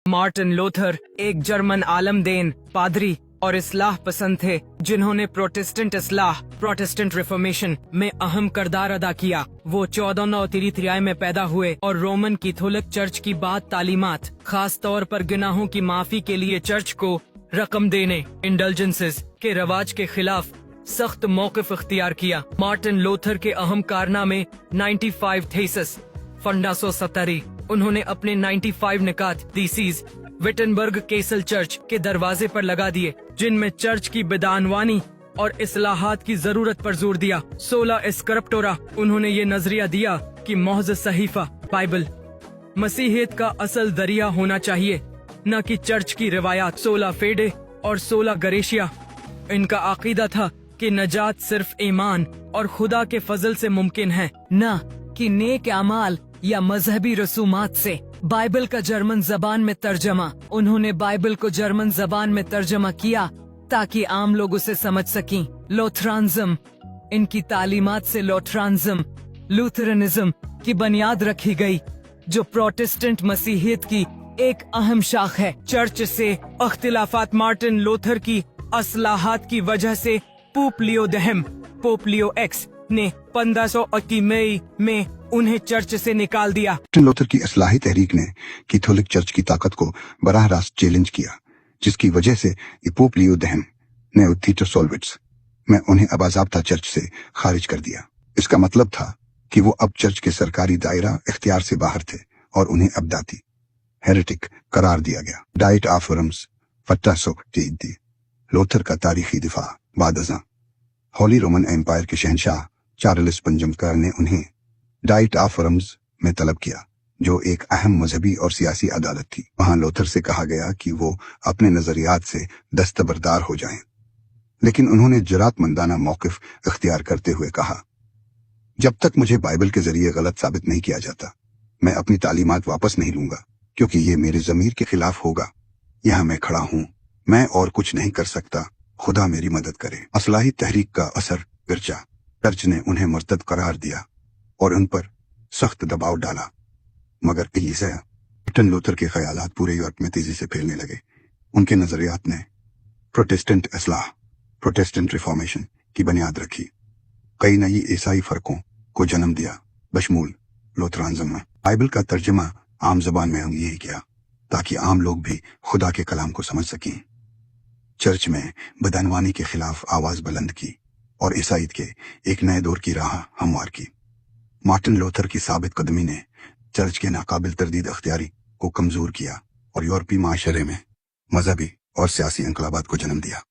Martin Luther एक German आलमदेन, पादरी और इस्लाह पसंद थे जिन्होंने प्रोटेस्टेंट इस्लाह प्रोटेस्टेंट रिफॉर्मेशन में अहम किरदार अदा किया। वो 1493 में पैदा हुए और रोमन कैथोलिक चर्च की बात तालीमात, खास तौर पर गुनाहों की माफी के लिए चर्च को रकम देने, इंडल्जेंसेस के रवाज के खिलाफ सख्त मौक़िफ़ इख्तियार किया। मार्टिन लूथर के अहम कारनामे 95 थीसिस फंडा 170। उन्होंने अपने 95 निकात थीसिस विटनबर्ग केसल चर्च के दरवाजे पर लगा दिए, जिनमें चर्च की बिदानवानी और इस्लाहात की जरूरत पर जोर दिया। 16 स्क्रिप्टोरा। उन्होंने ये नजरिया दिया कि महज़ सहीफा बाइबल मसीहियत का असल दरिया होना चाहिए, न कि चर्च की रिवायात। 16 फेडे और 16 गरेशिया। इनका अकीदा था कि नजात सिर्फ ईमान और खुदा के फजल से मुमकिन है, न कि नेक अमाल या मजहबी रसूमात से। बाइबल का जर्मन जबान में तर्जमा। उन्होंने बाइबल को जर्मन जबान में तर्जमा किया ताकि आम लोग उसे समझ सकें। लूथरानिज्म। इनकी तालीमात से लूथरानिज्म, लूथरनिज्म की बुनियाद रखी गई, जो प्रोटेस्टेंट मसीहियत की एक अहम शाख है। चर्च से अख्तिलाफात। मार्टिन लूथर की असलाहात की वजह से पोप लियो एक्स ने 1580 मई में उन्हें चर्च से निकाल दिया। मार्टिन लूथर की इस्लाही तहरीक ने कैथोलिक चर्च की ताकत को बराह रास्त चैलेंज किया, जिसकी वजह से पोप लियो दहम ने थीटर सोलविट्स में उन्हें अबाज़ाब्ता चर्च से खारिज कर दिया। इसका मतलब था कि वो अब चर्च के सरकारी दायरा इख्तियार से बाहर थे और उन्हें अबदाती हेरेटिक करार दिया गया। Diet of worms 1530। लूथर का तारीखी दिफा। बाद अज़ां होली रोमन एम्पायर के शहंशाह चार्ल्स पंजम ने उन्हें डाइट ऑफ वर्म्स में तलब किया, जो एक अहम मजहबी और सियासी अदालत थी। वहां लूथर से कहा गया कि वो अपने नजरियात से दस्तबरदार हो जाएं, लेकिन उन्होंने जुरातमंदाना मौक़िफ़ इख्तियार करते हुए कहा, जब तक मुझे बाइबल के जरिए गलत साबित नहीं किया जाता, मैं अपनी तालीमात वापस नहीं लूंगा, क्योंकि ये मेरे ज़मीर के खिलाफ होगा। यहाँ मैं खड़ा हूँ, मैं और कुछ नहीं कर सकता, खुदा मेरी मदद करे। असलाही तहरीक का असर गिरचा। चर्च ने उन्हें मुर्तद करार दिया और उन पर सख्त दबाव डाला, मगर मार्टिन लूथर के ख्यालात पूरे यूरोप में तेजी से फैलने लगे। उनके नजरियात ने प्रोटेस्टेंट इस्लाह प्रोटेस्टेंट रिफॉर्मेशन की बुनियाद रखी, कई नई ईसाई फर्कों को जन्म दिया, बशमूल लूथरानिज्म। बाइबल का तर्जमा आम जबान में हम यही किया ताकि आम लोग भी खुदा के कलाम को समझ सकें। चर्च में बदनवानी के खिलाफ आवाज बुलंद की और ईसाईयत के एक नए दौर की राह हमवार की। मार्टिन लूथर की साबित कदमी ने चर्च के नाकाबिल तरदीद अख्तियारी को कमजोर किया और यूरोपीय माशरे में मजहबी और सियासी इंकलाबात को जन्म दिया।